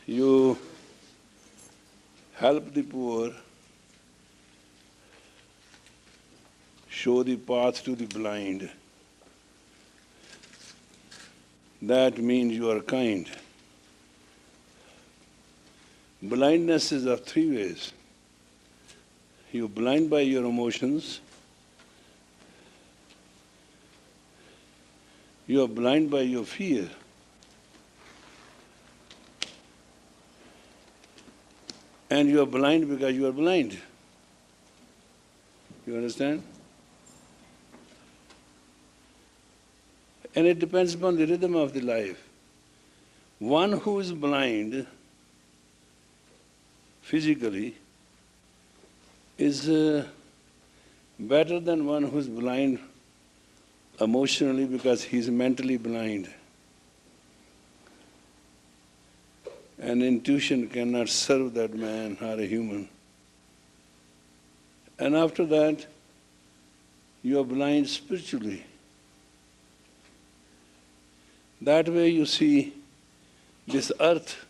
You help the poor, show the path to the blind. That means you are kind. Blindness is of three ways. You're blind by your emotions, you are blind by your fear, and you are blind because you are blind. You understand? And it depends upon the rhythm of the life. One who is blind physically is better than one who is blind emotionally because he is mentally blind. And intuition cannot serve that man or a human. And after that, you are blind spiritually. That way you see this earth,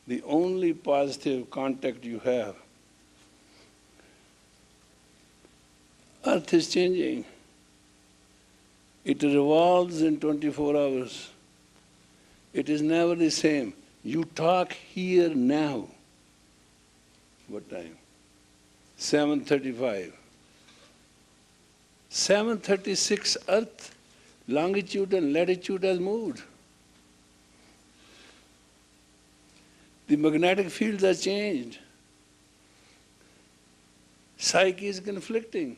the only positive contact you have. Earth is changing. It revolves in 24 hours. It is never the same. You talk here now. What time? 7:35. 7:36 Earth, longitude and latitude has moved. The magnetic fields are changed. Psyche is conflicting.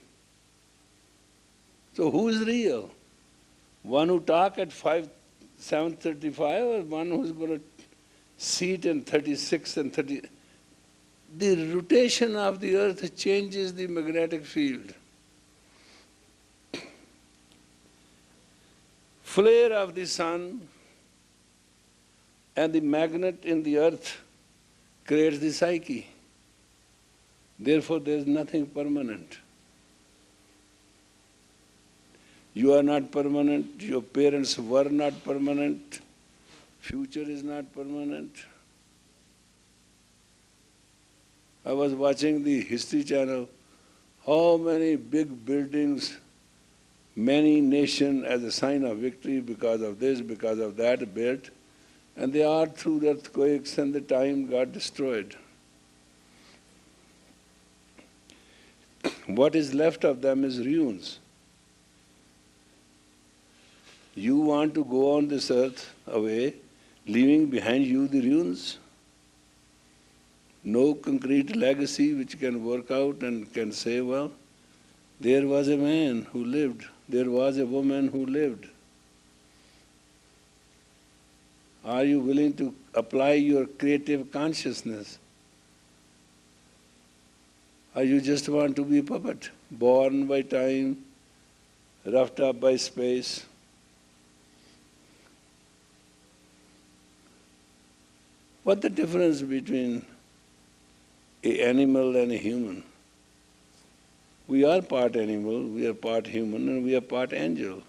So who is real? One who talk at 7:35 or one who's going to sit in 36 and 30? The rotation of the earth changes the magnetic field. Flare of the sun and the magnet in the earth creates the psyche. Therefore, there is nothing permanent. You are not permanent, your parents were not permanent, future is not permanent. I was watching the History Channel, how many big buildings, many nations as a sign of victory because of this, because of that built, and they are through the earthquakes and the time got destroyed. What is left of them is ruins. You want to go on this earth away, leaving behind you the ruins? No concrete legacy which can work out and can say, well, there was a man who lived, there was a woman who lived. Are you willing to apply your creative consciousness? Or you just want to be a puppet, born by time, roughed up by space? What's the difference between an animal and a human? We are part animal, we are part human, and we are part angel.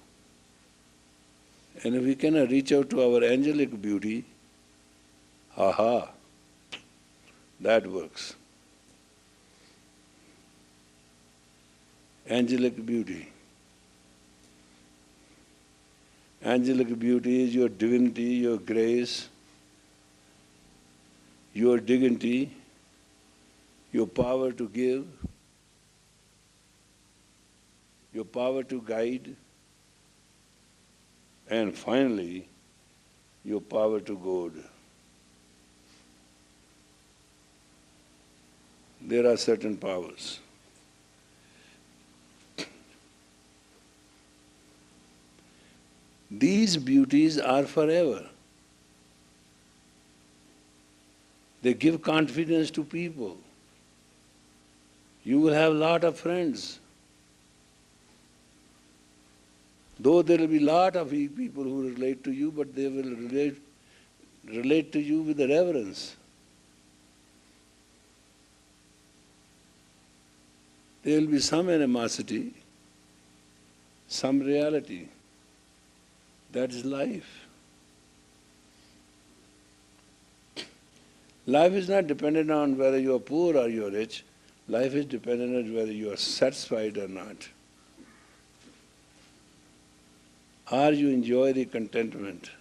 And if we cannot reach out to our angelic beauty, aha, that works. Angelic beauty. Angelic beauty is your divinity, your grace, your dignity, your power to give, your power to guide, and finally, your power to goad. There are certain powers. These beauties are forever. They give confidence to people. You will have a lot of friends. Though there will be a lot of people who relate to you, but they will relate to you with reverence. There will be some animosity, some reality. That is life. Life is not dependent on whether you are poor or you are rich. Life is dependent on whether you are satisfied or not. Or you enjoy the contentment.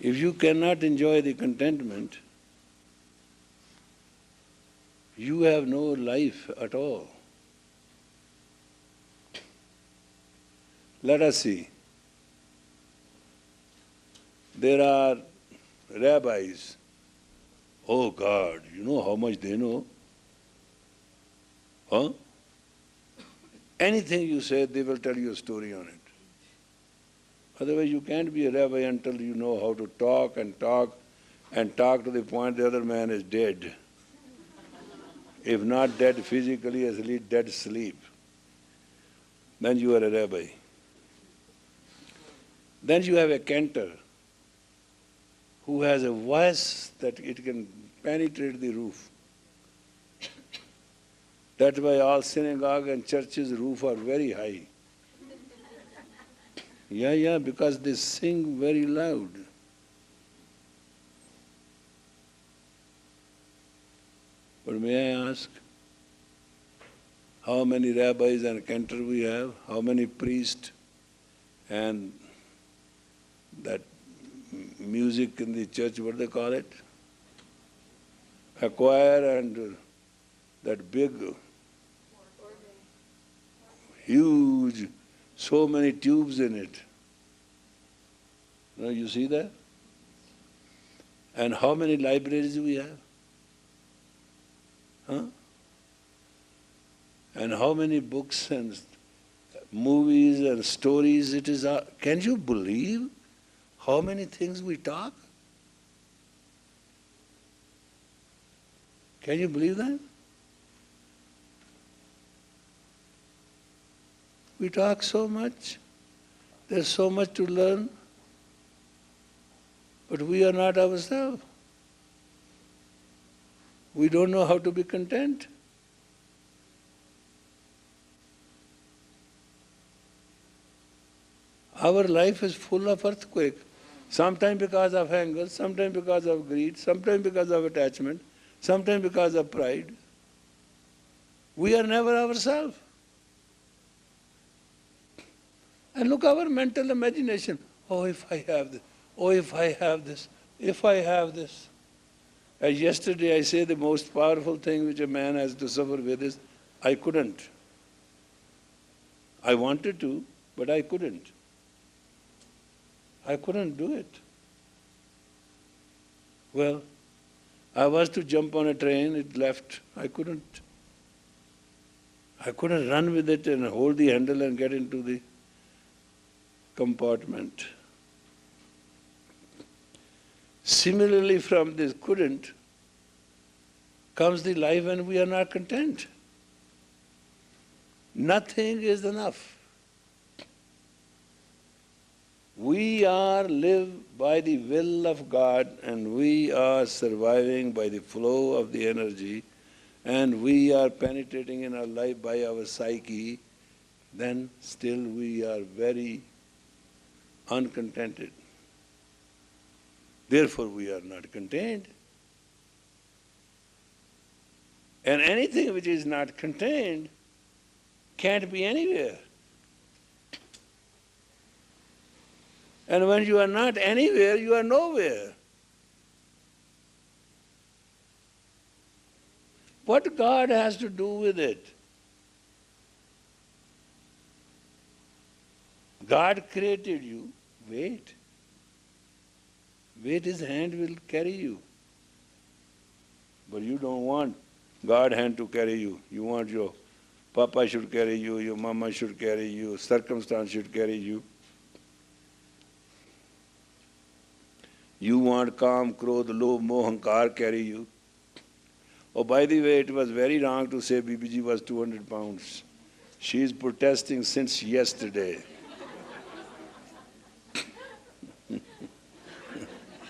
If you cannot enjoy the contentment, you have no life at all. Let us see. There are rabbis. Oh God, you know how much they know? Huh? Anything you say, they will tell you a story on it. Otherwise, you can't be a rabbi until you know how to talk and talk and talk to the point the other man is dead. If not dead physically, at least dead sleep. Then you are a rabbi. Then you have a cantor who has a voice that it can penetrate the roof. That's why all synagogue and churches' roof are very high. Yeah, because they sing very loud. But may I ask, how many rabbis and cantors we have? How many priests and that music in the church, what do they call it? A choir and that big, huge, so many tubes in it. You see that? And how many libraries we have? Huh? And how many books and movies and stories it is. Can you believe how many things we talk? Can you believe that? We talk so much. There's so much to learn. But we are not ourselves. We don't know how to be content. Our life is full of earthquake. Sometimes because of anger, sometimes because of greed, sometimes because of attachment, sometimes because of pride. We are never ourselves. And look our mental imagination. Oh, if I have this. Oh, if I have this. If I have this. As yesterday I say the most powerful thing which a man has to suffer with is, I couldn't. I wanted to, but I couldn't. I couldn't do it. Well, I was to jump on a train, it left. I couldn't. I couldn't run with it and hold the handle and get into the compartment. Similarly, from this couldn't comes the life when we are not content. Nothing is enough. We are live by the will of God and we are surviving by the flow of the energy and we are penetrating in our life by our psyche, then still we are very uncontented. Therefore we are not contained. And anything which is not contained can't be anywhere. And when you are not anywhere, you are nowhere. What God has to do with it? God created you. Wait. Wait, His hand will carry you. But you don't want God's hand to carry you. You want your Papa should carry you, your Mama should carry you, circumstance should carry you. You want Kam, Krodh, Lobh, Moh, Hankar carry you. Oh, by the way, it was very wrong to say BBG was 200 pounds. She is protesting since yesterday.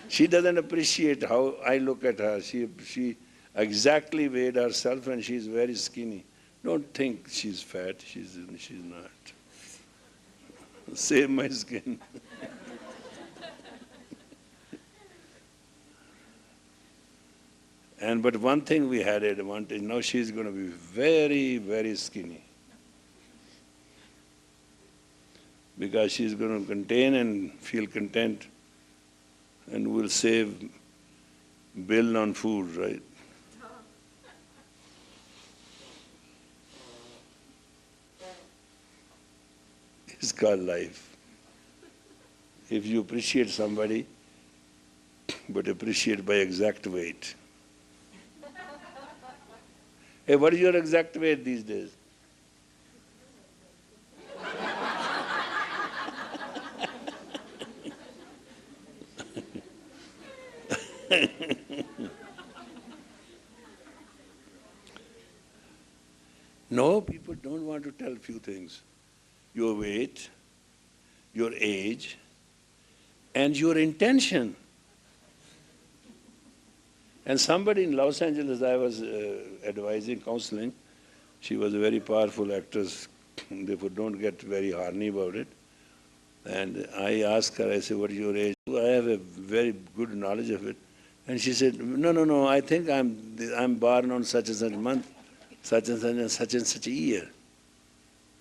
She doesn't appreciate how I look at her. She exactly weighed herself and she is very skinny. Don't think she's fat. She's not. Save my skin. But one thing we had advantage, now she's going to be very, very skinny. Because she's going to contain and feel content and will save bill on food, right? It's called life. If you appreciate somebody, but appreciate by exact weight. Hey, what is your exact weight these days? No, people don't want to tell few things. Your weight, your age, and your intention. And somebody in Los Angeles, I was advising, counseling, she was a very powerful actress, therefore don't get very horny about it. And I asked her, I said, what is your age? I have a very good knowledge of it. And she said, no, I think I'm born on such and such month, such and such a year.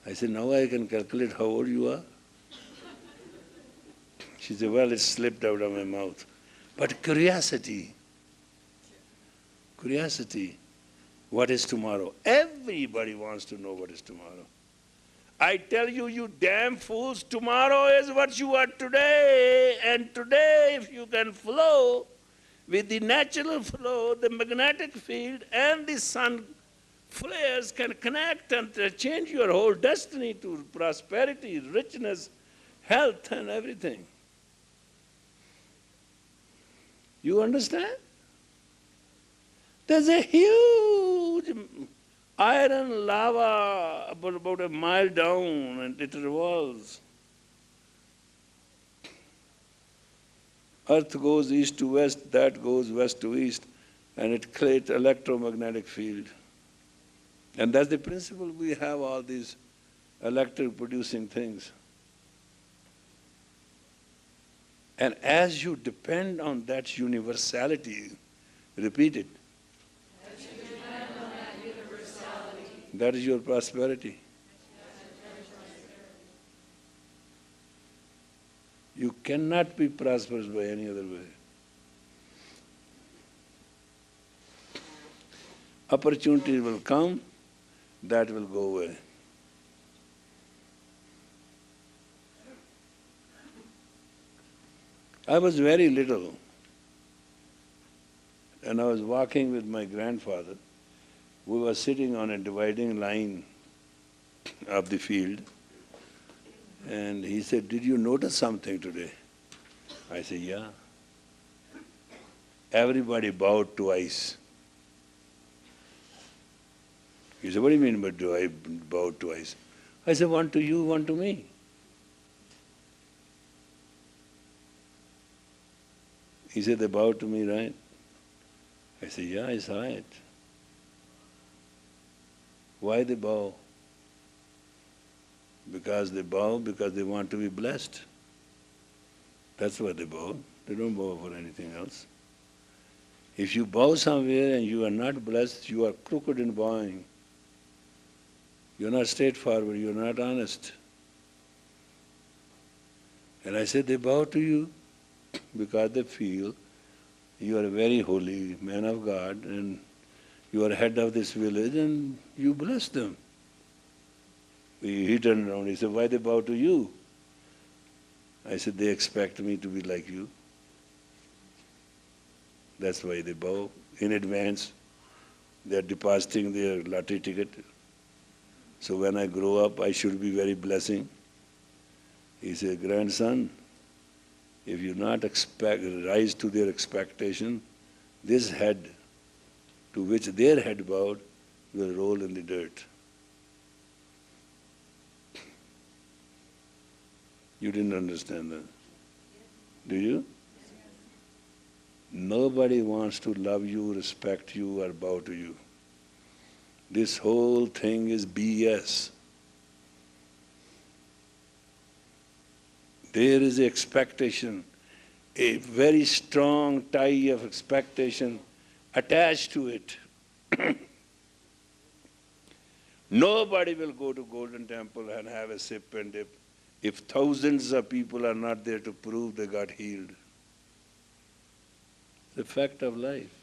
I said, now I can calculate how old you are. She said, well, it slipped out of my mouth. But curiosity, what is tomorrow? Everybody wants to know what is tomorrow. I tell you, you damn fools, tomorrow is what you are today. And today, if you can flow with the natural flow, the magnetic field and the sun flares can connect and change your whole destiny to prosperity, richness, health, and everything. You understand? There's a huge iron lava about a mile down, and it revolves. Earth goes east to west, that goes west to east, and it creates electromagnetic field. And that's the principle we have all these electric producing things. And as you depend on that universality, repeat it. As you depend on that universality, that is your prosperity. You cannot be prosperous by any other way. Opportunity will come, that will go away. I was very little, and I was walking with my grandfather. We were sitting on a dividing line of the field, and he said, did you notice something today? I said, yeah. Everybody bowed twice. He said, what do you mean by do I bow twice? I said, one to you, one to me. He said, they bowed to me, right? I said, yeah, I saw it. Why they bow? Because they bow because they want to be blessed. That's why they bow. They don't bow for anything else. If you bow somewhere and you are not blessed, you are crooked in bowing. You're not straightforward, you're not honest. And I said, they bow to you because they feel you are a very holy man of God and you are head of this village and you bless them. He turned around, he said, why they bow to you? I said, they expect me to be like you. That's why they bow in advance. They are depositing their lottery ticket. So when I grow up, I should be very blessing. He said, grandson, if you not rise to their expectation, this head to which their head bowed will roll in the dirt. You didn't understand that, do you? Nobody wants to love you, respect you, or bow to you. This whole thing is BS. There is expectation, a very strong tie of expectation attached to it. Nobody will go to Golden Temple and have a sip and dip if thousands of people are not there to prove they got healed. The fact of life.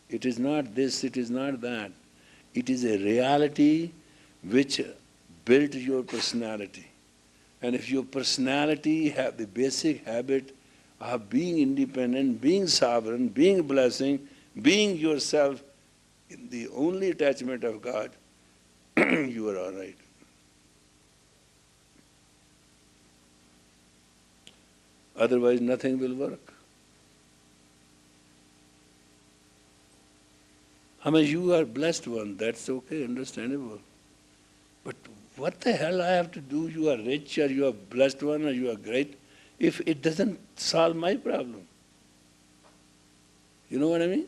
It is not this, it is not that. It is a reality which built your personality. And if your personality have the basic habit of being independent, being sovereign, being blessing, being yourself in the only attachment of God, you are all right. Otherwise, nothing will work. I mean, you are blessed one, that's okay, understandable. But what the hell I have to do? You are rich, or you are blessed one, or you are great, if it doesn't solve my problem. You know what I mean?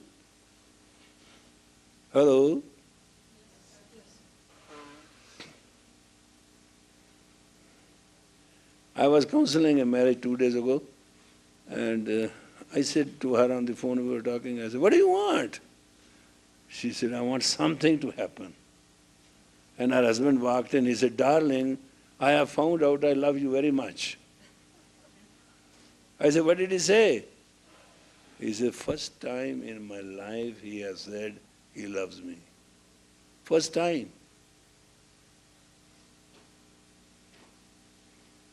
Hello? I was counseling a marriage 2 days ago, and I said to her on the phone, we were talking, I said, what do you want? She said, I want something to happen. And her husband walked in, he said, darling, I have found out I love you very much. I said, what did he say? He said, first time in my life he has said he loves me. First time.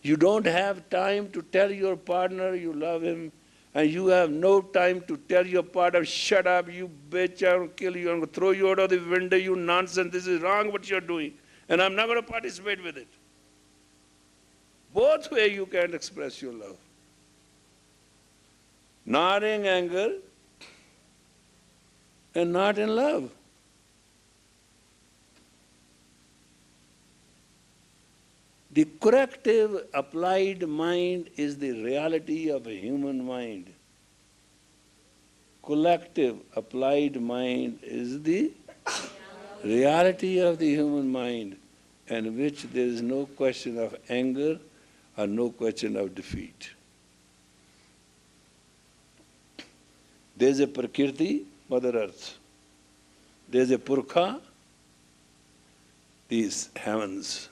You don't have time to tell your partner you love him, and you have no time to tell your partner, shut up, you bitch, I'll kill you, I'll throw you out of the window, you nonsense, this is wrong what you're doing, and I'm not going to participate with it. Both ways you can express your love. Not in anger and not in love. The corrective applied mind is the reality of a human mind. Collective applied mind is the reality of the human mind, in which there is no question of anger or no question of defeat. There is a Prakriti, Mother Earth. There is a Purkha, these heavens.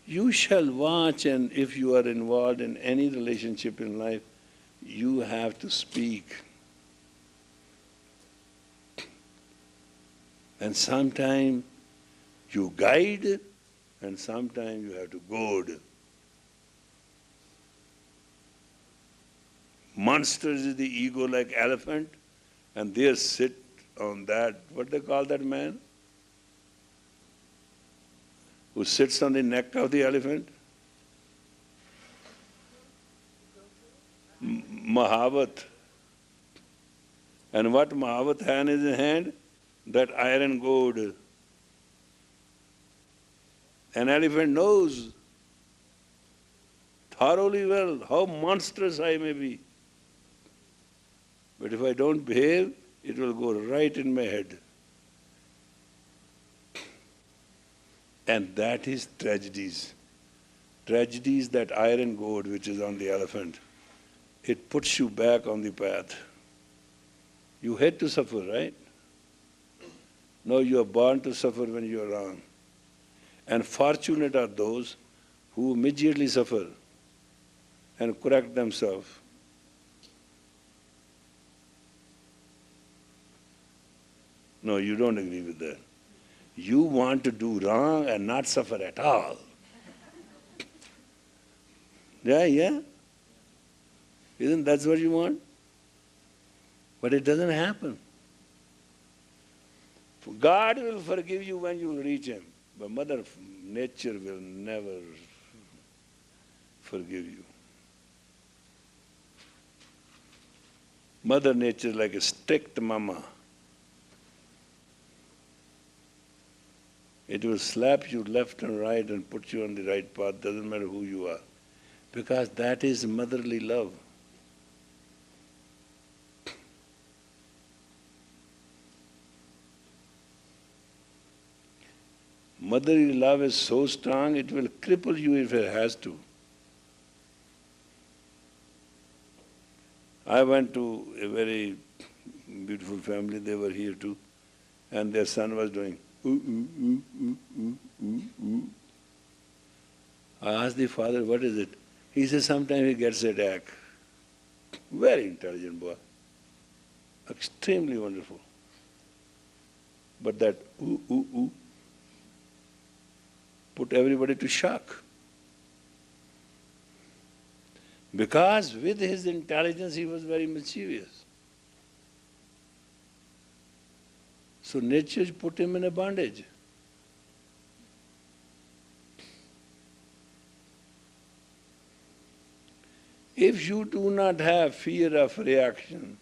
You shall watch, and if you are involved in any relationship in life, you have to speak. And sometimes you guide, and sometimes you have to goad. Monsters is the ego like elephant, and they sit on that, what they call that man? Who sits on the neck of the elephant? Mahavat. And what Mahavat has in his hand? That iron goad. An elephant knows thoroughly well how monstrous I may be. But if I don't behave, it will go right in my head. And that is tragedies. Tragedies, that iron goad which is on the elephant, it puts you back on the path. You hate to suffer, right? No, you are born to suffer when you are wrong. And fortunate are those who immediately suffer and correct themselves. No, you don't agree with that. You want to do wrong and not suffer at all. Yeah? Isn't that what you want? But it doesn't happen. God will forgive you when you reach Him, but Mother Nature will never forgive you. Mother Nature is like a strict mama. It will slap you left and right and put you on the right path, doesn't matter who you are. Because that is motherly love. Motherly love is so strong, it will cripple you if it has to. I went to a very beautiful family, they were here too, and their son was doing ooh, ooh, ooh, ooh, ooh, ooh, ooh. I asked the father, what is it? He said, sometimes he gets a attack. Very intelligent boy, extremely wonderful. But that ooh, ooh, ooh put everybody to shock. Because with his intelligence he was very mischievous. So nature put him in a bondage. If you do not have fear of reaction,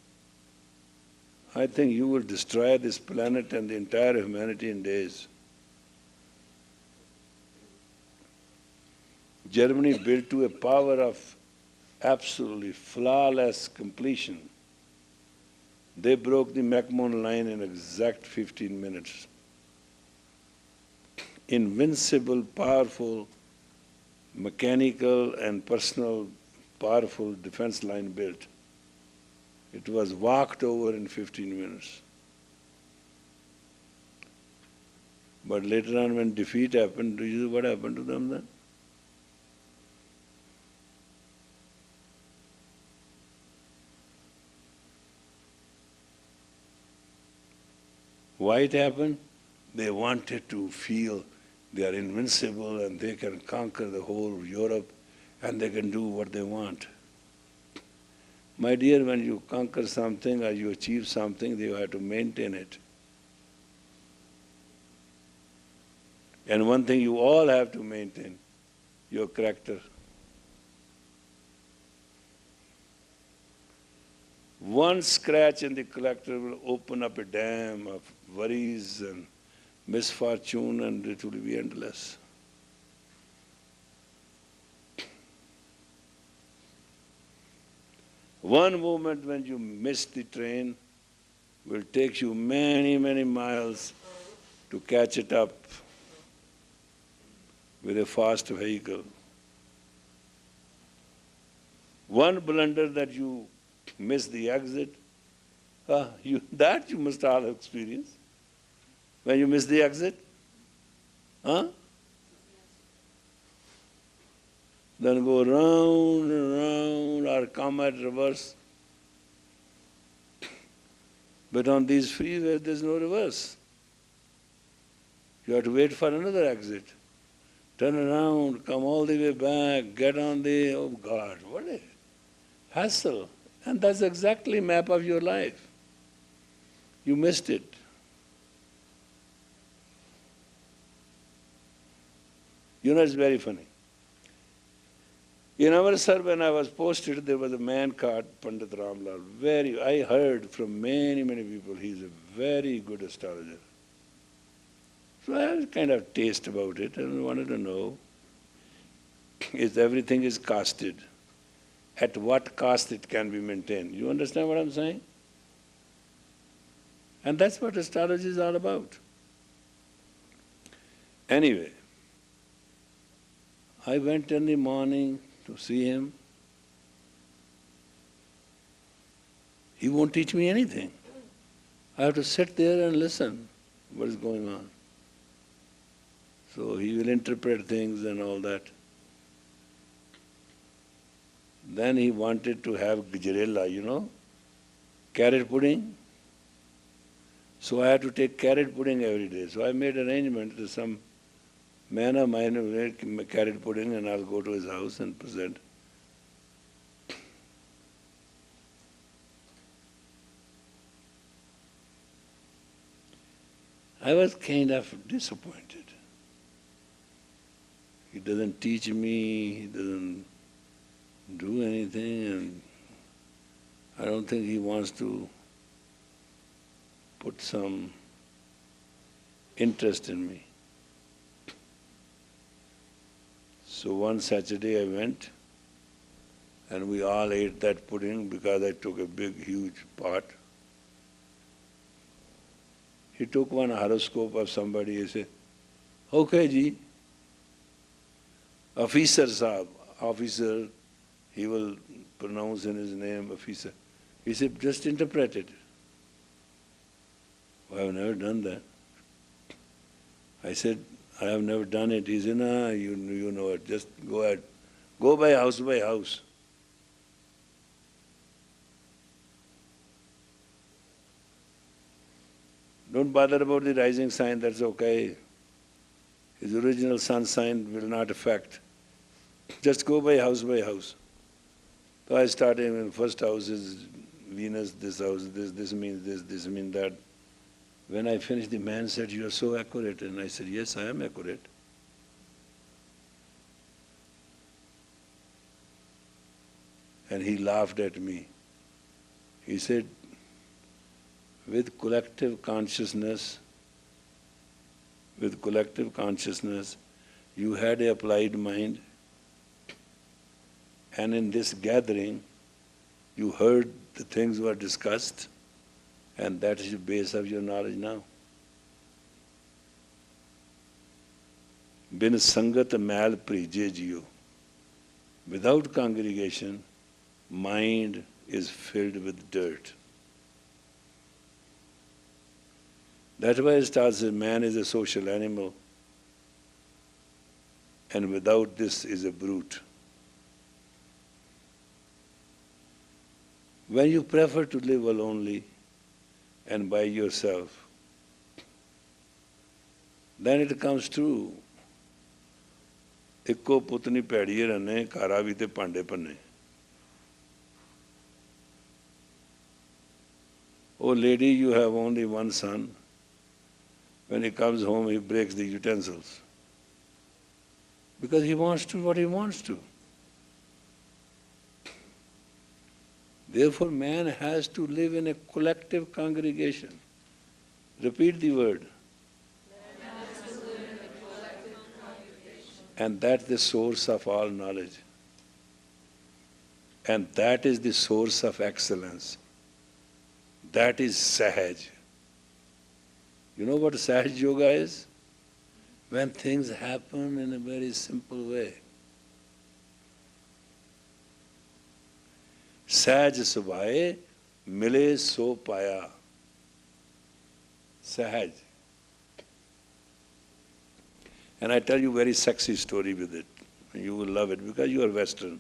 I think you will destroy this planet and the entire humanity in days. Germany built to a power of absolutely flawless completion. They broke the McMahon line in exact 15 minutes. Invincible, powerful, mechanical and personal, powerful defense line built. It was walked over in 15 minutes. But later on when defeat happened, do you know what happened to them then? Why it happened? They wanted to feel they are invincible and they can conquer the whole Europe and they can do what they want. My dear, when you conquer something or you achieve something, you have to maintain it. And one thing you all have to maintain, your character. One scratch in the character will open up a dam of worries and misfortune, and it will be endless. One moment when you miss the train will take you many, many miles to catch it up with a fast vehicle. One blunder that you miss the exit, that you must all have experienced. When you miss the exit, then go round and round or come at reverse. But on these freeways, there's no reverse. You have to wait for another exit. Turn around, come all the way back, get on the, oh God, what a hassle. And that's exactly map of your life. You missed it. You know, it's very funny. In Amritsar, when I was posted, there was a man called Pandit Ramlal. I heard from many, many people, he's a very good astrologer. So I had kind of taste about it and wanted to know if everything is casted, at what cost it can be maintained. You understand what I'm saying? And that's what astrology is all about. Anyway, I went in the morning to see him. He won't teach me anything. I have to sit there and listen what is going on. So he will interpret things and all that. Then he wanted to have gajrela, you know, carrot pudding. So I had to take carrot pudding every day. So I made arrangement that some man of mine will make carrot pudding and I'll go to his house and present. I was kind of disappointed. He doesn't teach me, he doesn't do anything, and I don't think he wants to put some interest in me. So one Saturday I went and we all ate that pudding because I took a big, huge pot. He took one horoscope of somebody, he said, okay ji, officer sahab, officer, he will pronounce in his name officer. He said, just interpret it. I have never done that. I said, I have never done it. He said, nah, you know it. Just go ahead. Go by house by house. Don't bother about the rising sign, that's okay. His original sun sign will not affect. Just go by house by house. So I started, in first house is Venus, this house, this means this means that. When I finished, the man said, you are so accurate. And I said, yes, I am accurate. And he laughed at me. He said, with collective consciousness, you had an applied mind, and in this gathering, you heard the things were discussed, and that is the base of your knowledge now. Bin sangat mal prije jiyo. Without congregation, mind is filled with dirt. That's why it starts that man is a social animal, and without this is a brute. When you prefer to live alonely and by yourself, then it comes true. Ikko putni paidi ranne, kara vi te pande panne. Oh lady, you have only one son. When he comes home, he breaks the utensils. Because he wants to what he wants to. Therefore, man has to live in a collective congregation. Repeat the word. Man has to live in a collective congregation. And that's the source of all knowledge. And that is the source of excellence. That is Sahaj. You know what Sahaj Yoga is? When things happen in a very simple way. Sahaj subhaye mile so paya. Sahaj. And I tell you a very sexy story with it. You will love it because you are Western.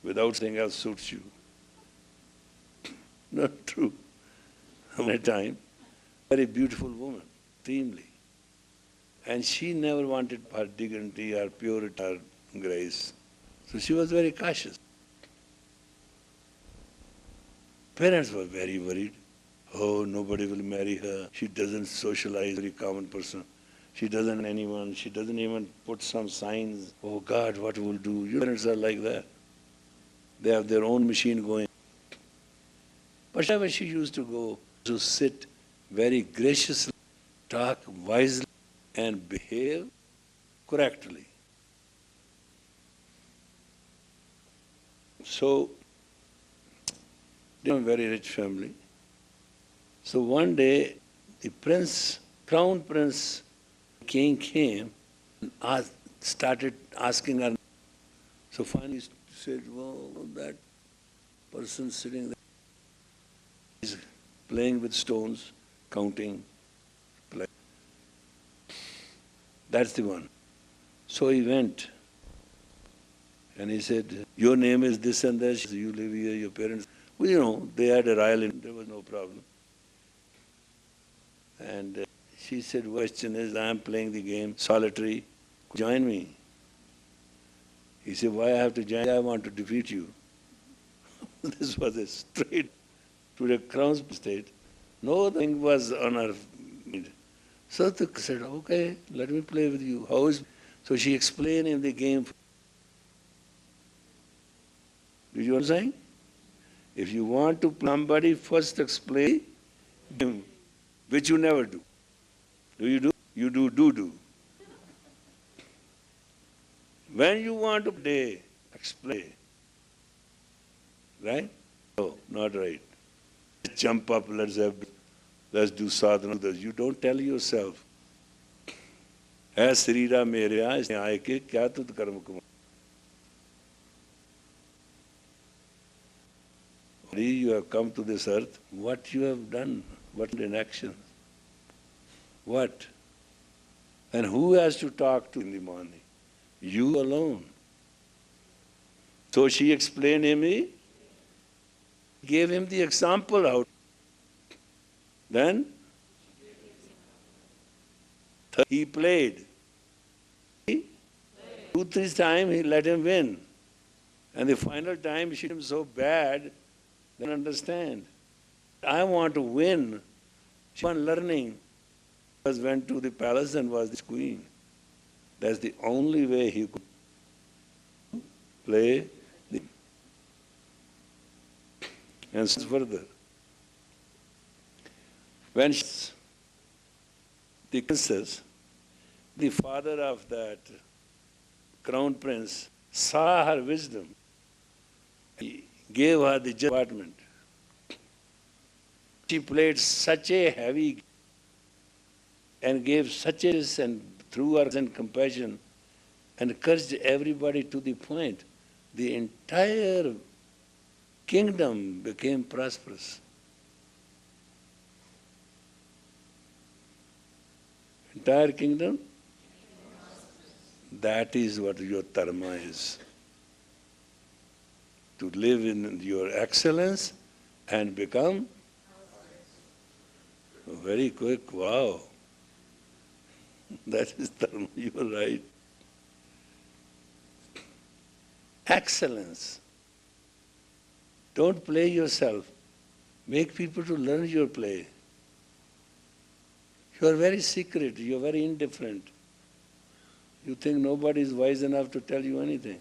Without saying else suits you. Not true. One time, very beautiful woman, extremely. And she never wanted her dignity, her purity, her grace. So she was very cautious. Parents were very worried. Oh, nobody will marry her. She doesn't socialize, very common person. She doesn't anyone. She doesn't even put some signs. Oh God, what will do? Your parents are like that. They have their own machine going. But whenever she used to go to sit very graciously, talk wisely, and behave correctly. So, they were a very rich family. So one day, the prince, crown prince, king came and started asking her. So finally he said, well, that person sitting there is playing with stones, counting, playing. That's the one. So he went and he said, your name is this and that, so you live here, your parents. Well, you know, they had a royal, there was no problem. And she said, question is, I am playing the game solitary, join me. He said, why I have to join? I want to defeat you. This was a straight to the crown state. No thing was on her mind. So the said, okay, let me play with you. How is? So she explained in the game. Did you understand? If you want to play somebody, first explain him, which you never do. Do you do? You do. When you want to play, explain. Right? No, not right. Jump up, let's do sadhana. You don't tell yourself. Hai Srira Mereya, isne aaye ke kya tud karma kuma. You have come to this earth. What you have done? What in action? What? And who has to talk to in the morning? You alone. So she explained him, gave him the example how. Then he played. 2-3 times he let him win. And the final time she made him so bad, they don't understand. I want to win. She was learning. He went to the palace and was the queen. That's the only way he could play. And further, when the princess, the father of that crown prince, saw her wisdom, he gave her the department. She played such a heavy and gave such a and through her and compassion and encouraged everybody to the point. The entire kingdom became prosperous. Entire kingdom? That is what your dharma is. To live in your excellence and become very quick. Wow. That is dharma, you are right. Excellence. Don't play yourself. Make people to learn your play. You are very secret, you are very indifferent. You think nobody is wise enough to tell you anything.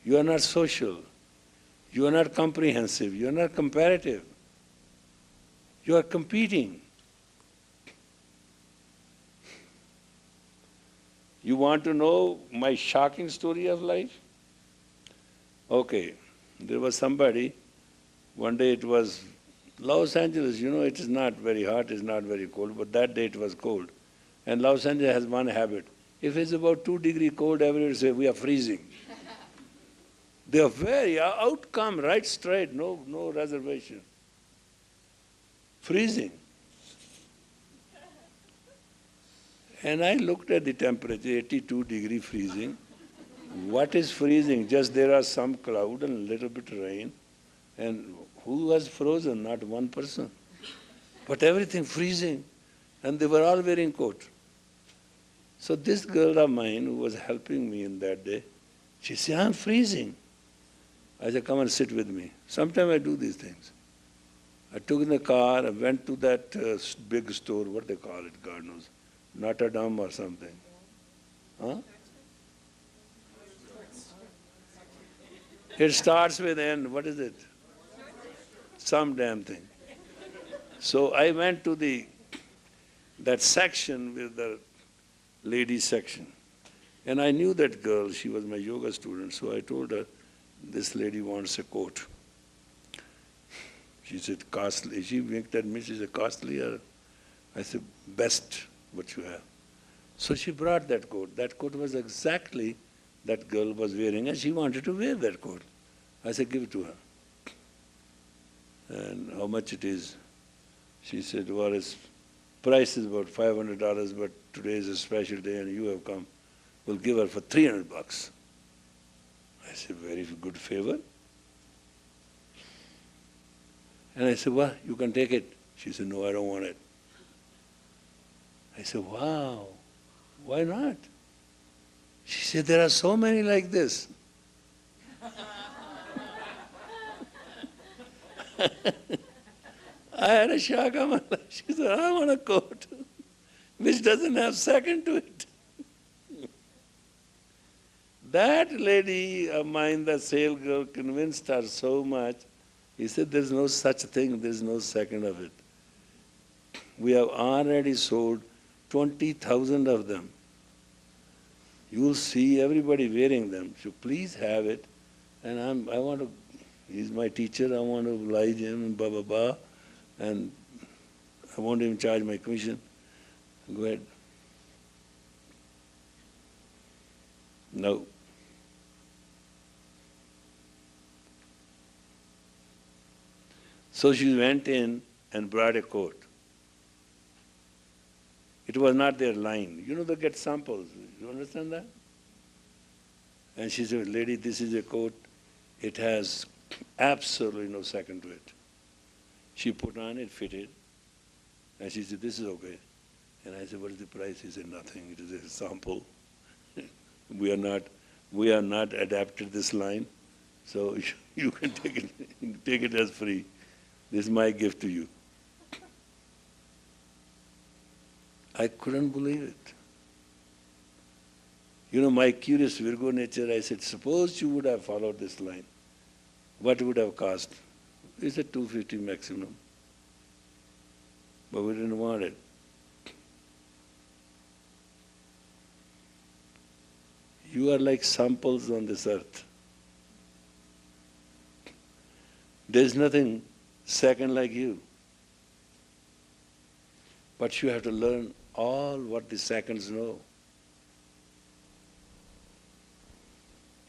You are not social. You are not comprehensive. You are not comparative. You are competing. You want to know my shocking story of life? Okay, there was somebody, one day it was Los Angeles, it is not very hot, it's not very cold, but that day it was cold. And Los Angeles has one habit. If it's about 2 degrees cold, everybody say, we are freezing. They are very outcome, right straight, no reservation. Freezing. And I looked at the temperature, 82 degree freezing. What is freezing? Just there are some cloud and a little bit rain. And who was frozen? Not one person. But everything freezing. And they were all wearing coat. So this girl of mine who was helping me in that day, she said, I'm freezing. I said, come and sit with me. Sometimes I do these things. I took in the car, I went to that big store, what they call it, God knows, Notre Dame or something. Huh? It starts with N, what is it? Some damn thing. So I went to that section with the ladies section. And I knew that girl, she was my yoga student, so I told her, this lady wants a coat. She said, costly. She winked at me, she said, costly? Or? I said, best what you have. So she brought that coat. That coat was exactly that girl was wearing, and she wanted to wear that coat. I said, give it to her. And how much it is? She said, well, its price is about $500, but today is a special day and you have come. We'll give her for $300. I said, very good favor. And I said, well, you can take it. She said, no, I don't want it. I said, wow, why not? She said, there are so many like this. I had a shock of my life. She said, I want a coat which doesn't have second to it. That lady of mine, the sale girl, convinced her so much. He said, there's no such thing, there's no second of it. We have already sold 20,000 of them. You'll see everybody wearing them, so please have it. And I want to, he's my teacher, I want to oblige him, and blah, blah, blah. And I won't even charge my commission. Go ahead. No. So she went in and brought a coat. It was not their line. You know, they get samples. You understand that? And she said, lady, this is a coat. It has absolutely no second to it. She put on it, fitted, and she said, this is okay. And I said, what is the price? He said, nothing. It is a sample. we are not adapted this line, so you can take it as free. This is my gift to you. I couldn't believe it. You know, my curious Virgo nature, I said, suppose you would have followed this line, what would have cost? He said $250 maximum. But we didn't want it. You are like samples on this earth. There's nothing second like you. But you have to learn all what the seconds know.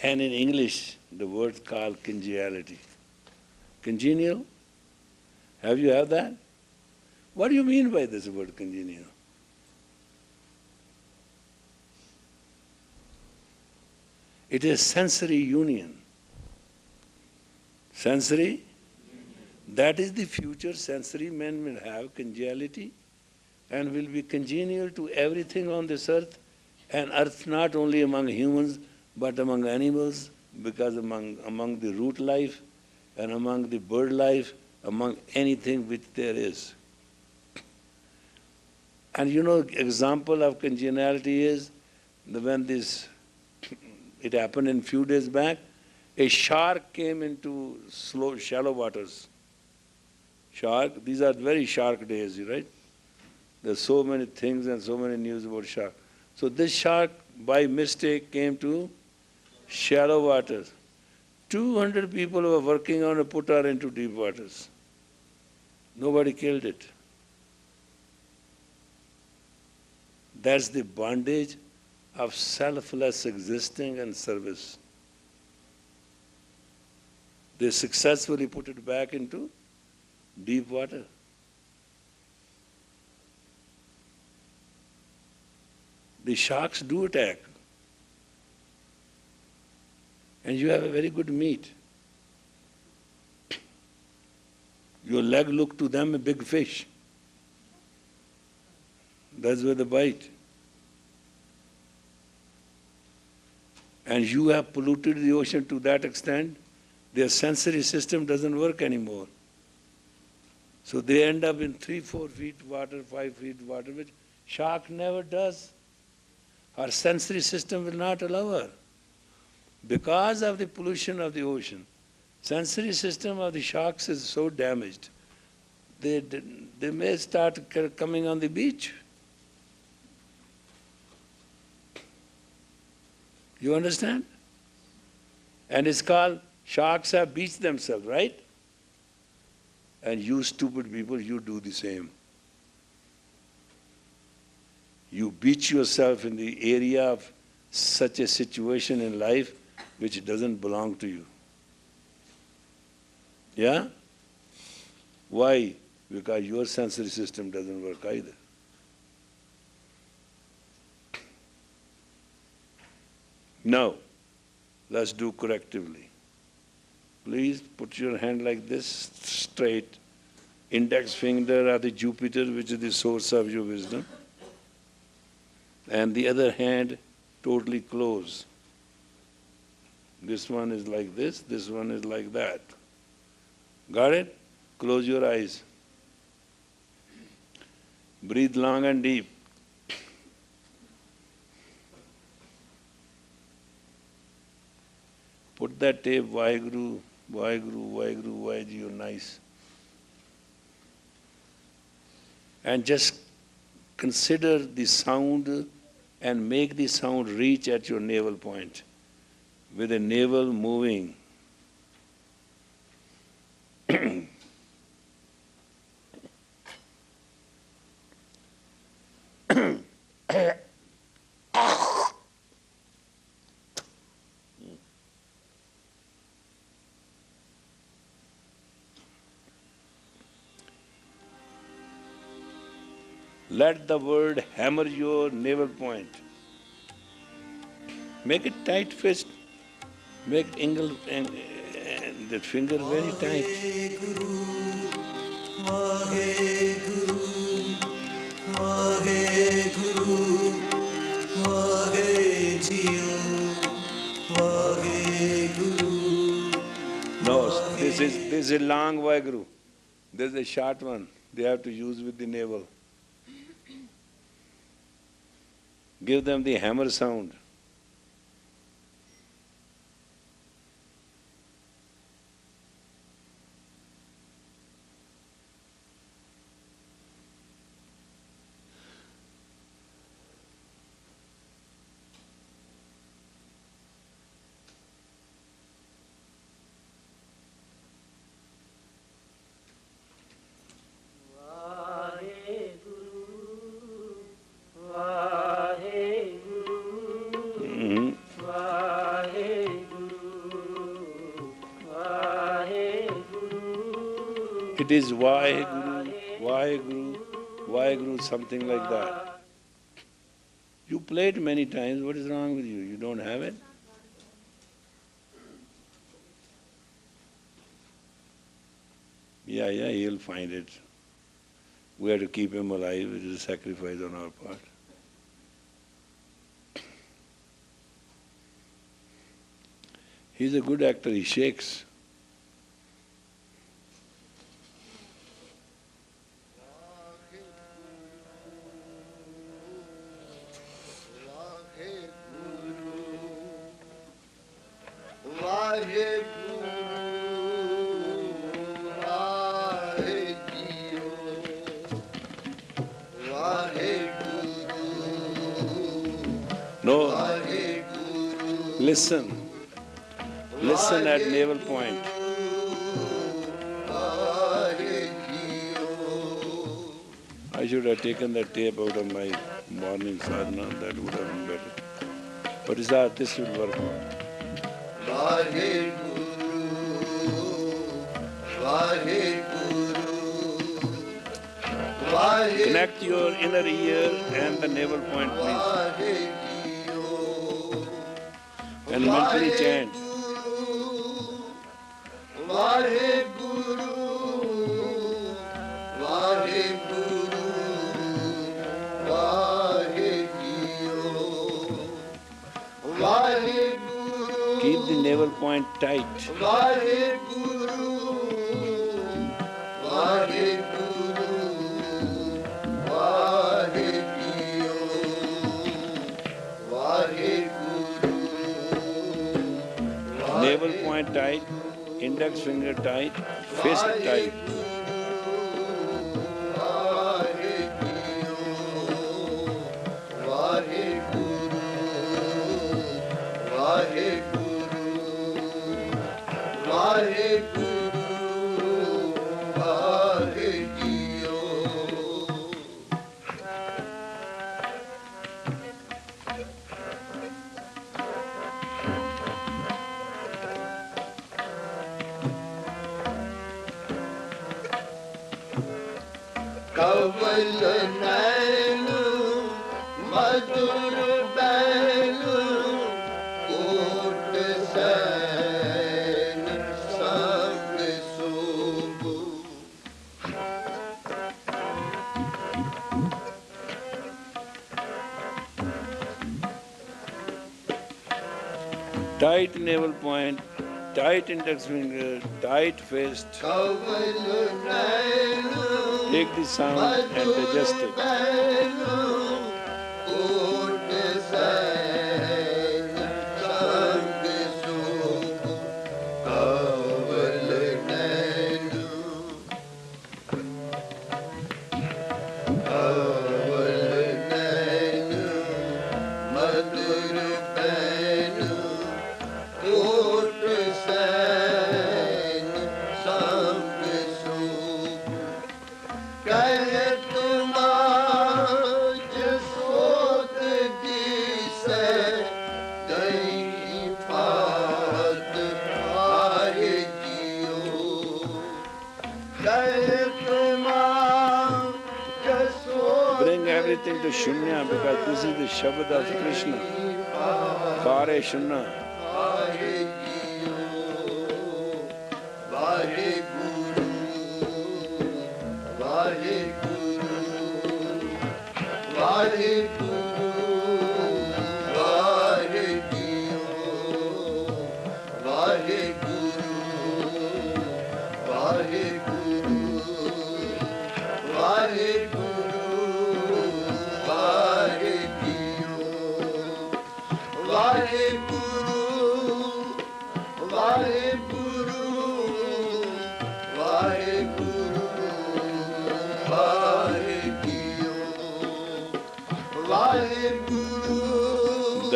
And in English, the word called congeniality. Congenial? Have you heard that? What do you mean by this word congenial? It is sensory union. Sensory? That is the future sensory men will have, congeniality, and will be congenial to everything on this earth, and earth not only among humans, but among animals, because among the root life, and among the bird life, among anything which there is. And you know, example of congeniality is when it happened in few days back, a shark came into shallow waters. Shark, these are very shark days, right? There's so many things and so many news about shark. So this shark, by mistake, came to shallow waters. 200 people were working on to put her into deep waters. Nobody killed it. That's the bondage of selfless existing and service. They successfully put it back into deep water. The sharks do attack. And you have a very good meat. Your leg look to them a big fish. That's where they bite. And you have polluted the ocean to that extent, their sensory system doesn't work anymore. So they end up in 3-4 feet water, 5 feet water, which shark never does. Her sensory system will not allow her. Because of the pollution of the ocean, sensory system of the sharks is so damaged, they may start coming on the beach. You understand? And it's called, sharks have beached themselves, right? And you stupid people, you do the same. You beach yourself in the area of such a situation in life which doesn't belong to you. Yeah? Why? Because your sensory system doesn't work either. Now, let's do correctively. Please put your hand like this, straight. Index finger are the Jupiter, which is the source of your wisdom. And the other hand totally close. This one is like this one is like that. Got it? Close your eyes. Breathe long and deep. Put that tape, Vaheguru, Vaheguru, Vaheguru, Vaheguru, nice. And just consider the sound and make the sound reach at your navel point with the navel moving. Let the word hammer your navel point. Make it tight fist. Make angle and that finger very tight. No, this is a long Vaheguru. This is a short one. They have to use with the navel. Give them the hammer sound. It is Vaheguru, Vaheguru, Vaheguru, something like that. You played many times, what is wrong with you? You don't have it? Yeah, he'll find it. We have to keep him alive, it is a sacrifice on our part. He's a good actor, he shakes. No, listen at navel point. I should have taken that tape out of my morning sadhana, that would have been better. But this will work out. Connect your inner ear and the navel point, please. And mentally chant. Keep the navel point tight. Navel point tight, index finger tight, fist tight. Tight navel point, tight index finger, tight fist. Take the sound and digest it. Shunya, because this is the Shabad of Krishna. Kare Shunya.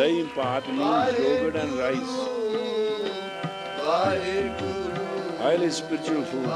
Dahi Paat means yogurt and rice. Highly spiritual food.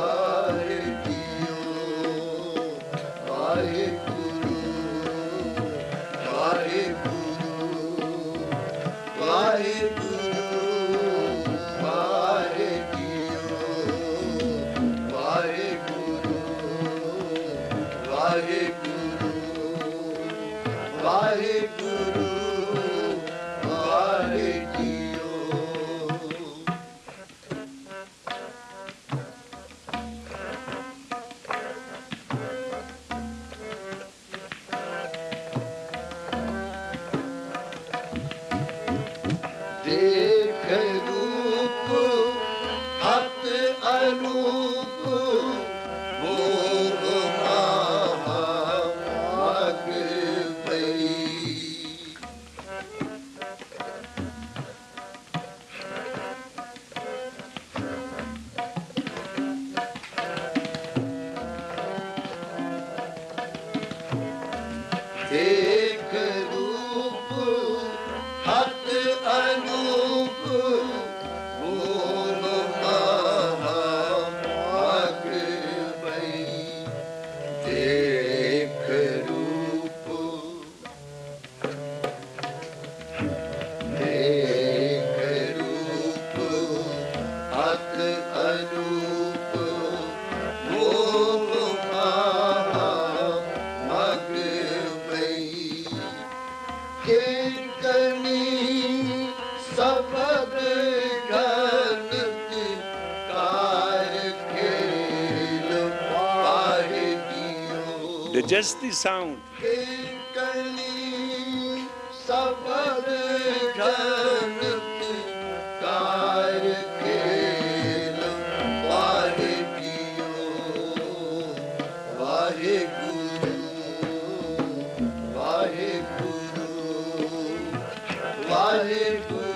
Just the sound.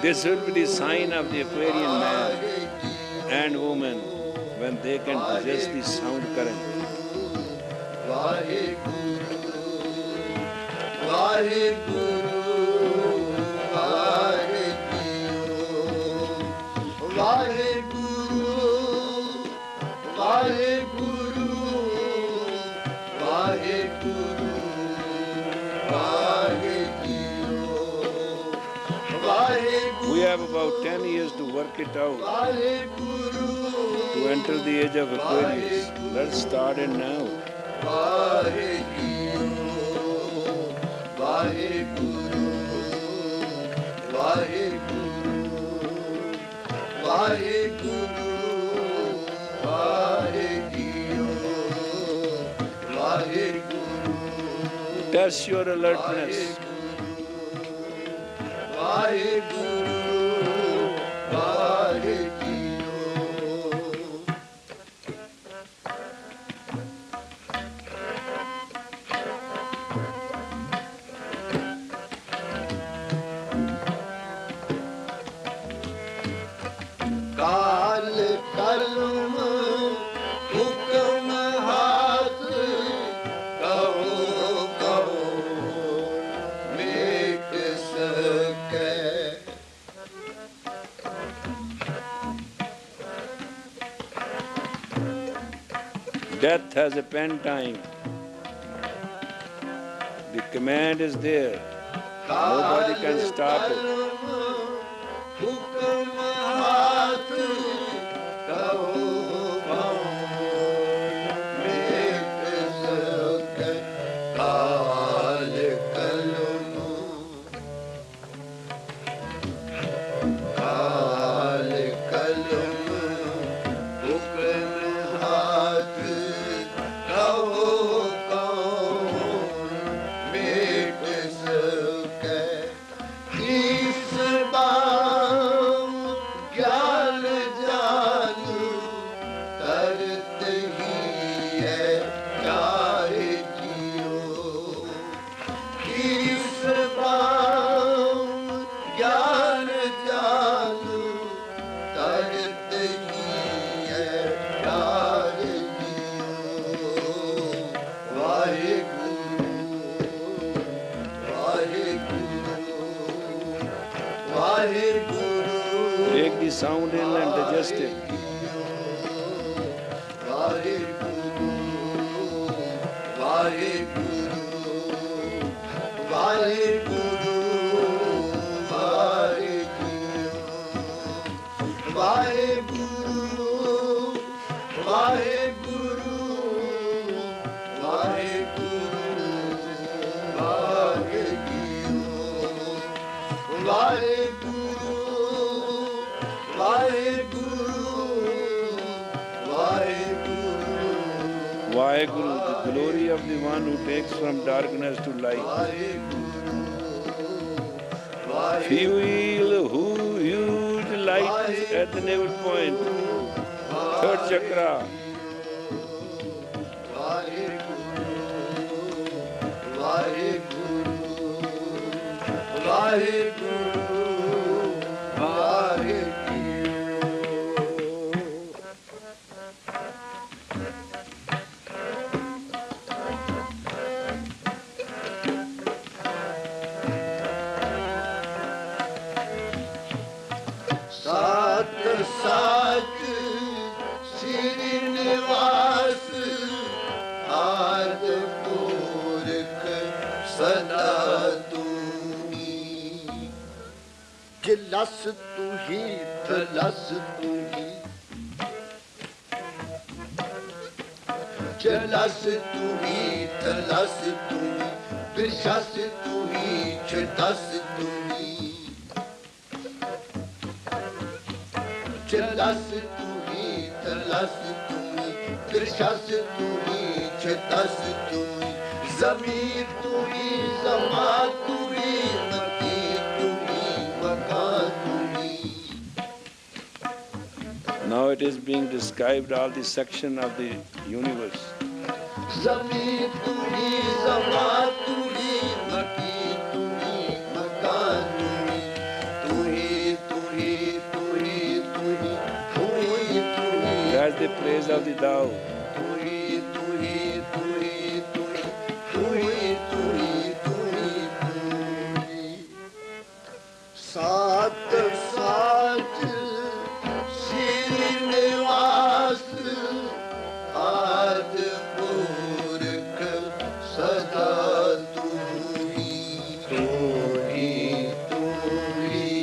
This will be the sign of the Aquarian man and woman when they can possess the sound current. We have about 10 years to work it out to enter the age of Aquarius. Let's start it now. Test your alertness. Death has a pen time. The command is there. Nobody can stop it. Take the sound in and digest it. Vaheguru, the glory of the one who takes from darkness to light. Feel who huge light is at the navel point, third chakra. लस तू ही लस तू ही jealous तू ही लस तू ही बिरशस तू ही छदस तू ही jealous तू ही लस तू ही बिरशस तू ही छदस तू ही ज़मीर तू ही ज़मा तू ही Now it is being described all the section of the universe. That's the praise of the Tao.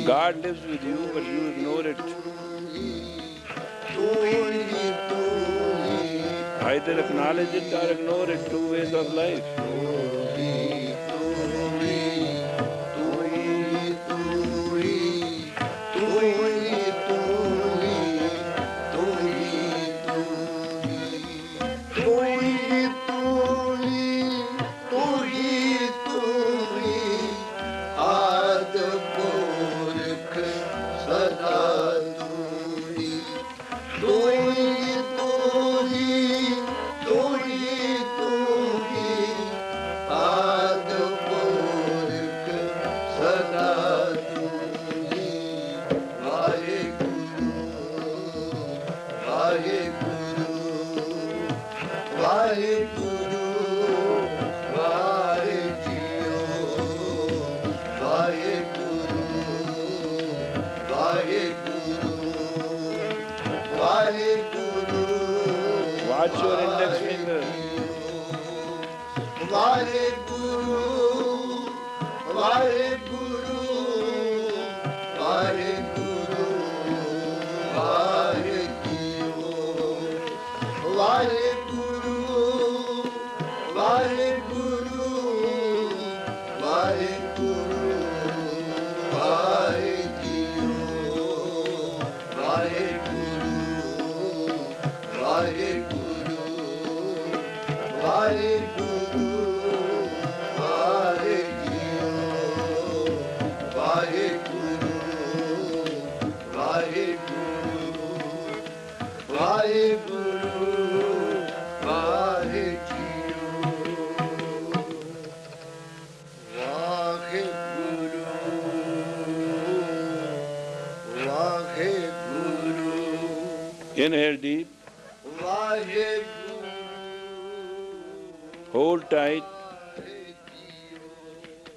God lives with you, but you ignore it. Either acknowledge it or ignore it, two ways of life. Watch your index finger. Inhale deep. Hold tight.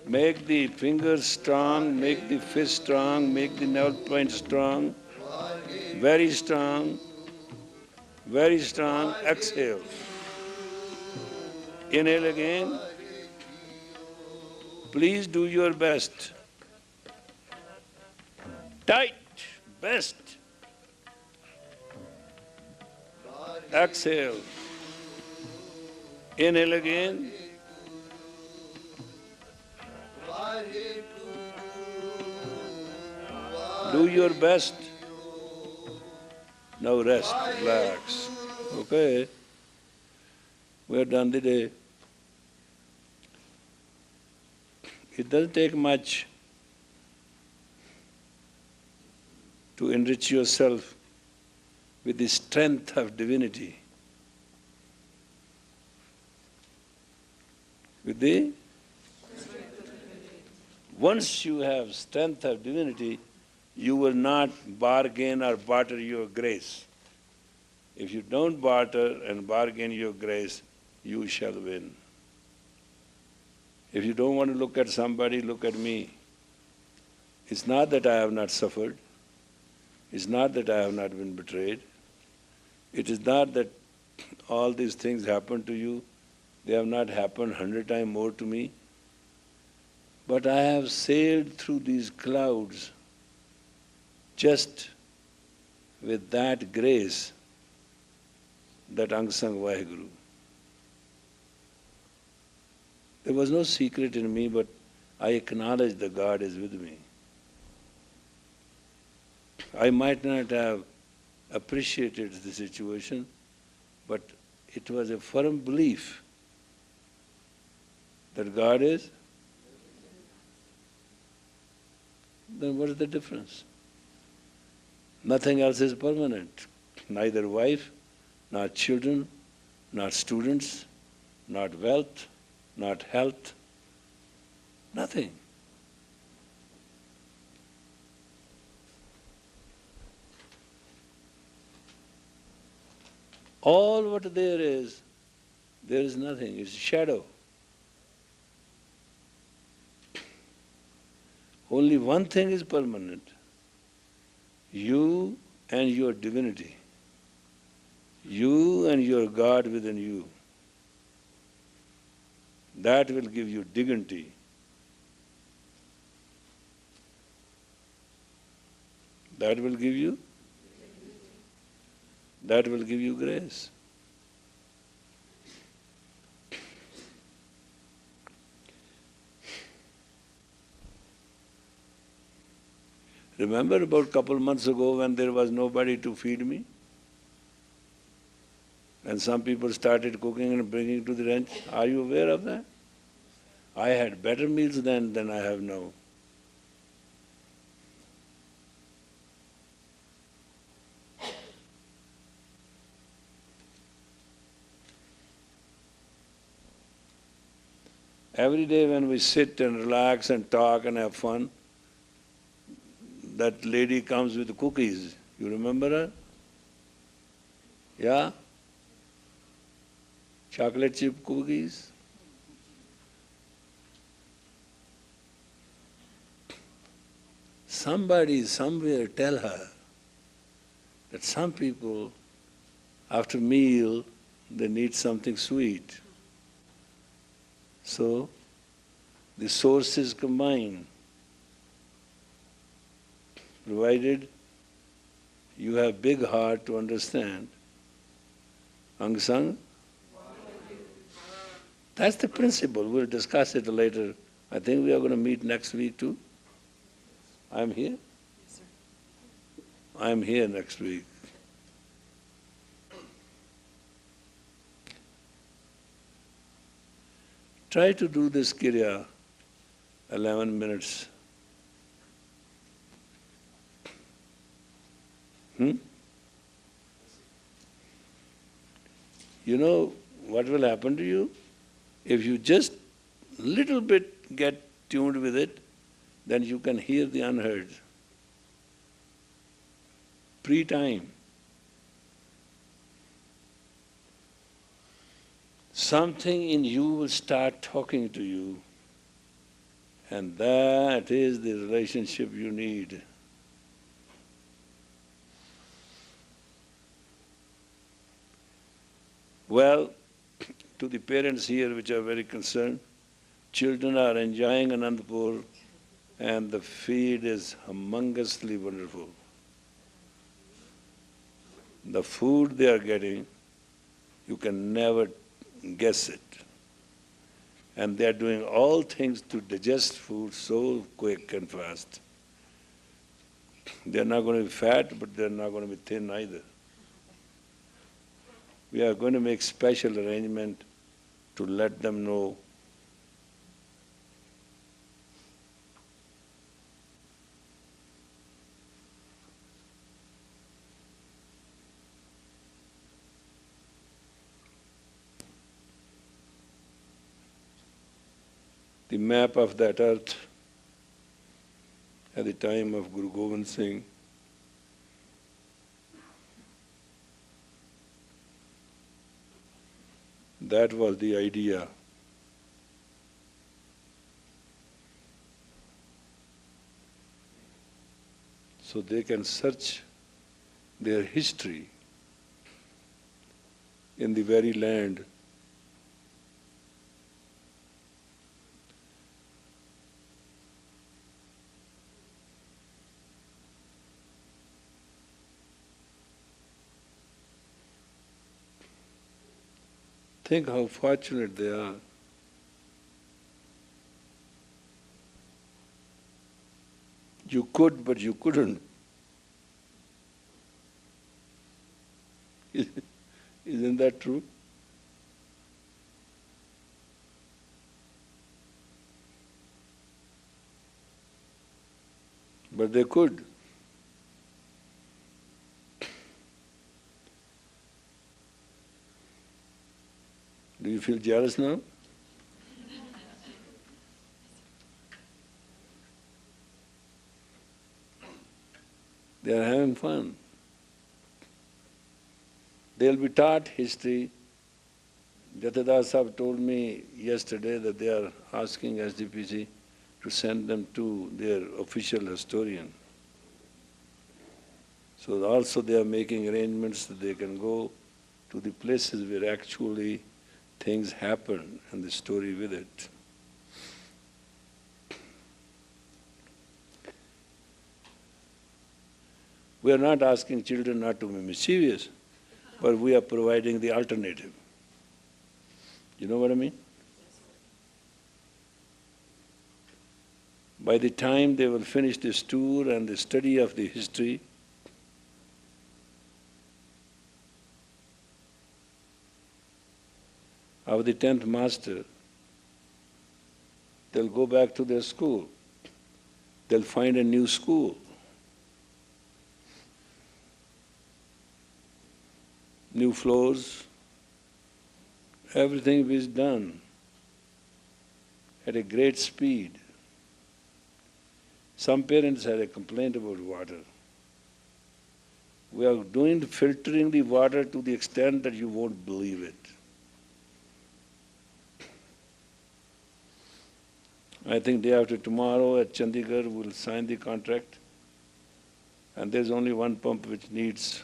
Make the fingers strong, make the fist strong, make the nail point strong, very strong, very strong. Exhale. Inhale again. Please do your best. Tight, best. Exhale. Inhale again. Do your best. Now rest, relax. Okay, we are done the day. It doesn't take much to enrich yourself with the strength of divinity. With the once you have strength of divinity, you will not bargain or barter your grace. If you don't barter and bargain your grace, you shall win. If you don't want to look at somebody, look at me. It's not that I have not suffered. It's not that I have not been betrayed. It is not that all these things happen to you. They have not happened 100 times more to me. But I have sailed through these clouds just with that grace, that Angsang Vaheguru. There was no secret in me, but I acknowledge that God is with me. I might not have appreciated the situation, but it was a firm belief that God is. Then what is the difference? Nothing else is permanent. Neither wife, not children, not students, not wealth, not health, nothing. All what there is nothing, it's shadow. Only one thing is permanent. You and your divinity. You and your God within you. That will give you dignity. That will give you grace. Remember about a couple months ago when there was nobody to feed me? And some people started cooking and bringing to the ranch. Are you aware of that? I had better meals then than I have now. Every day when we sit and relax and talk and have fun, that lady comes with cookies. You remember her? Yeah? Chocolate chip cookies. Somebody somewhere tell her that some people, after meal, they need something sweet. So, the sources combine, provided you have big heart to understand. Angsang? That's the principle. We'll discuss it later. I think we are going to meet next week too. I'm here? Yes, sir. I'm here next week. Try to do this Kirya 11 minutes. You know what will happen to you? If you just little bit get tuned with it, then you can hear the unheard. Pre-time. Something in you will start talking to you And that is the relationship you need. Well, to the parents here which are very concerned, children are enjoying Anandapur and the feed is humongously wonderful. The food they are getting, you can never guess it. And they are doing all things to digest food so quick and fast. They are not going to be fat, but they are not going to be thin either. We are going to make special arrangement to let them know the map of that earth at the time of Guru Gobind Singh. That was the idea. So they can search their history in the very land. Think how fortunate they are. You could, but you couldn't. Isn't that true? But they could. Do you feel jealous now? They are having fun. They'll be taught history. Jathadas Sahib told me yesterday that they are asking SDPC to send them to their official historian. So also they are making arrangements that they can go to the places where actually things happen and the story with it. We are not asking children not to be mischievous, but we are providing the alternative. You know what I mean? By the time they will finish this tour and the study of the history, of the 10th master, they'll go back to their school. They'll find a new school. New floors, everything is done at a great speed. Some parents had a complaint about water. We are doing filtering the water to the extent that you won't believe it. I think day after tomorrow at Chandigarh we'll sign the contract, and there's only one pump which needs,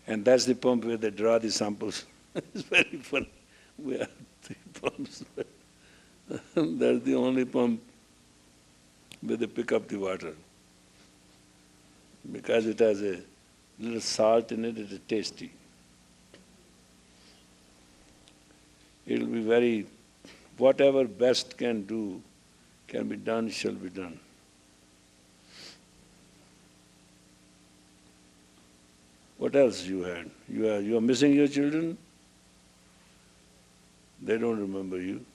and that's the pump where they draw the samples. It's very funny. We have 3 pumps. That's the only pump where they pick up the water. Because it has a little salt in it, it is tasty. It'll be very, whatever best can be done, shall be done. What else you had? You are missing your children? They don't remember you.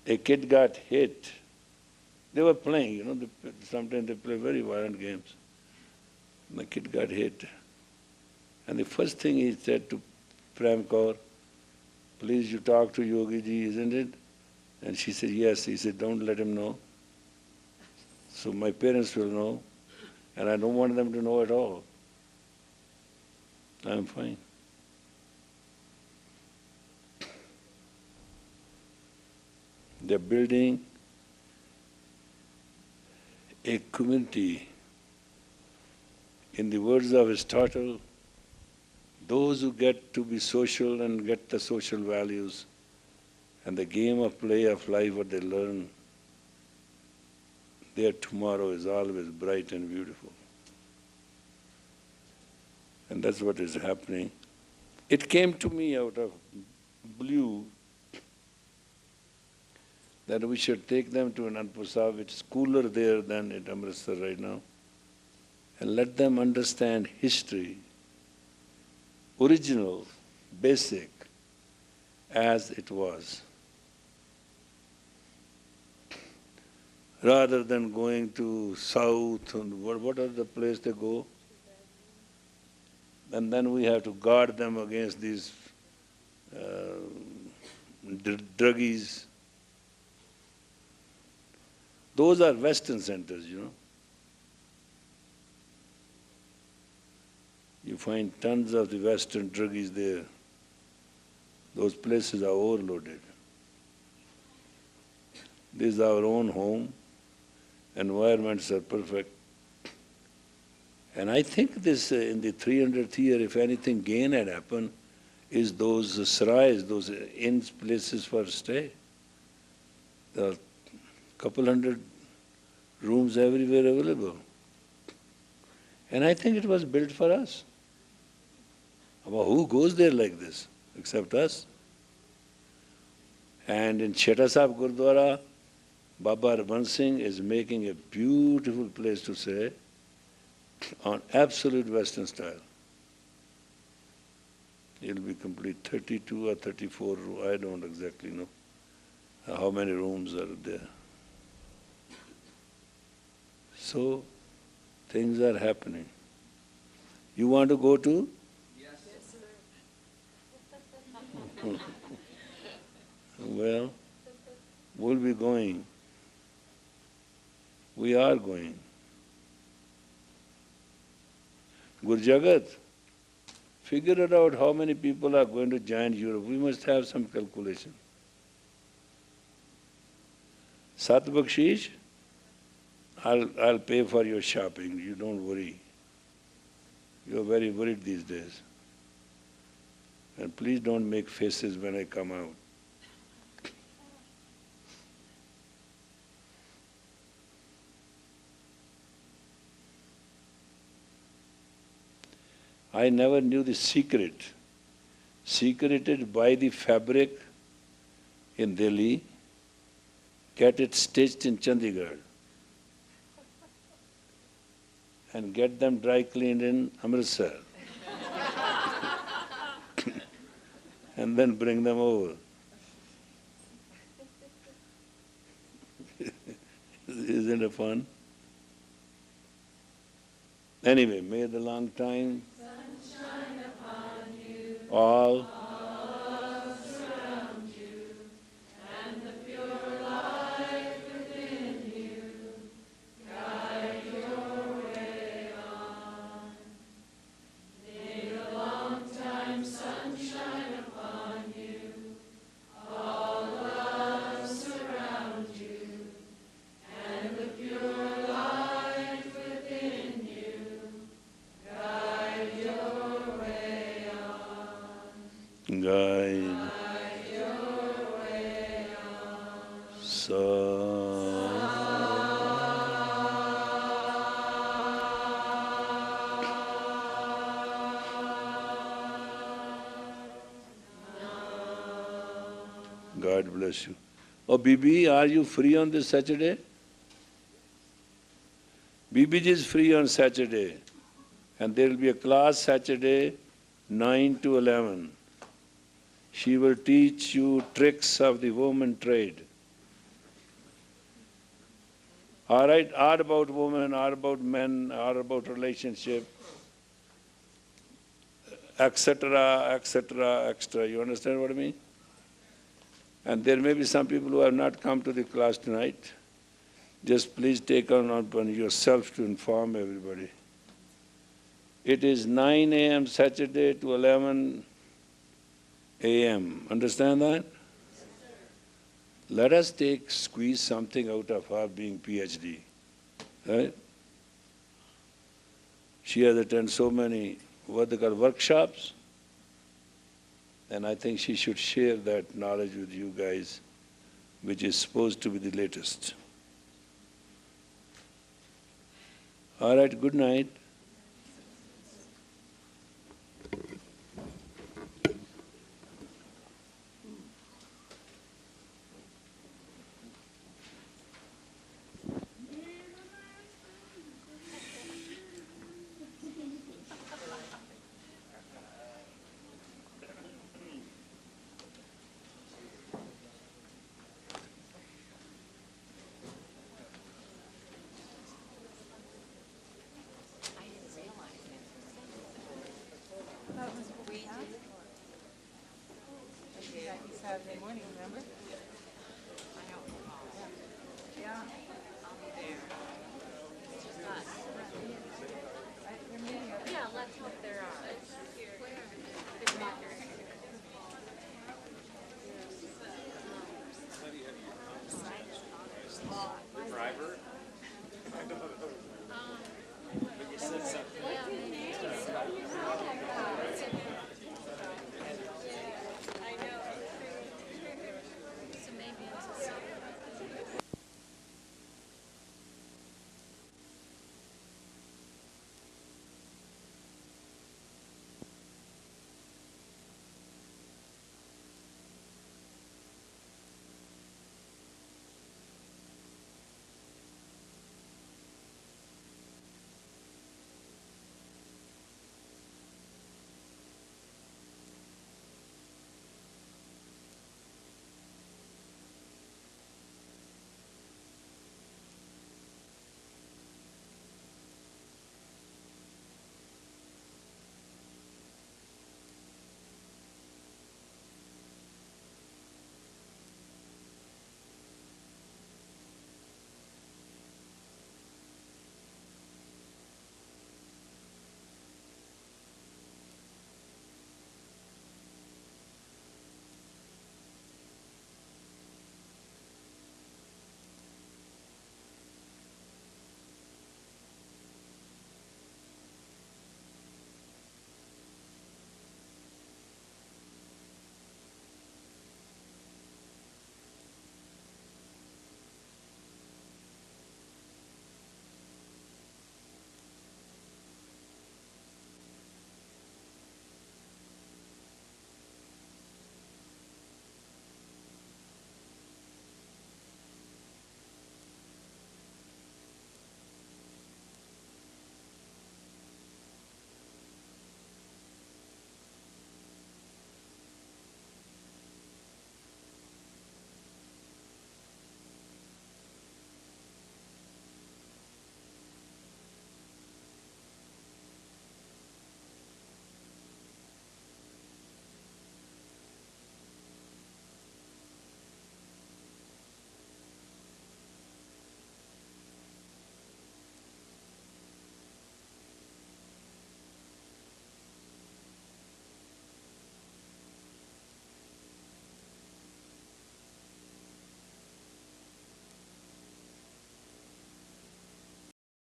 A kid got hit. They were playing, sometimes they play very violent games. The kid got hit. And the first thing he said to Prem Kaur, please you talk to Yogi ji, isn't it? And she said, yes. He said, don't let him know. So my parents will know, and I don't want them to know at all. I'm fine. They're building a community. In the words of Aristotle, those who get to be social and get the social values and the game of play of life, what they learn, their tomorrow is always bright and beautiful. And that's what is happening. It came to me out of blue that we should take them to Anandpur Sahib, which is cooler there than at Amritsar right now, and let them understand history, original, basic, as it was. Rather than going to south, and what are the place they go? And then we have to guard them against these druggies. Those are Western centers, you know. You find tons of the Western druggies there. Those places are overloaded. This is our own home. Environments are perfect. And I think this, in the 300th year, if anything gain had happened, is those sarais, those inns, places for stay. There are a couple hundred rooms everywhere available. And I think it was built for us. But who goes there like this, except us? And in Chheta Sahib Gurdwara, Baba Harban Singh is making a beautiful place to stay on absolute Western style. It'll be complete 32 or 34, I don't exactly know how many rooms are there. So, things are happening. You want to go to? Yes, sir. Well, we'll be going. We are going. Gurjagat, figure it out how many people are going to join Europe. We must have some calculation. Sat Bakshish, I'll pay for your shopping. You don't worry. You're very worried these days. And please don't make faces when I come out. I never knew the secret. Secreted by the fabric in Delhi, get it stitched in Chandigarh, and get them dry cleaned in Amritsar, and then bring them over. Isn't it fun? Anyway, may the long time Sunshine upon you, all love surround you, and the pure life within you guide your way on. May the long time sunshine upon you, all love surround you, and the pure life within you guide your way on. guide. Guide your way on. God bless you. Oh, Bibi, are you free on this Saturday? Bibi is free on Saturday. And there will be a class Saturday, 9 to 11. She will teach you tricks of the woman trade. All right, art about women, art about men, art about relationship, etc., etc., extra. You understand what I mean? And there may be some people who have not come to the class tonight. Just please take on upon yourself to inform everybody. It is 9 a.m. Saturday to 11 a.m. Understand that? Let us squeeze something out of her being PhD, right? She has attended so many, what they call workshops, and I think she should share that knowledge with you guys, which is supposed to be the latest. All right, good night. Saturday morning, remember?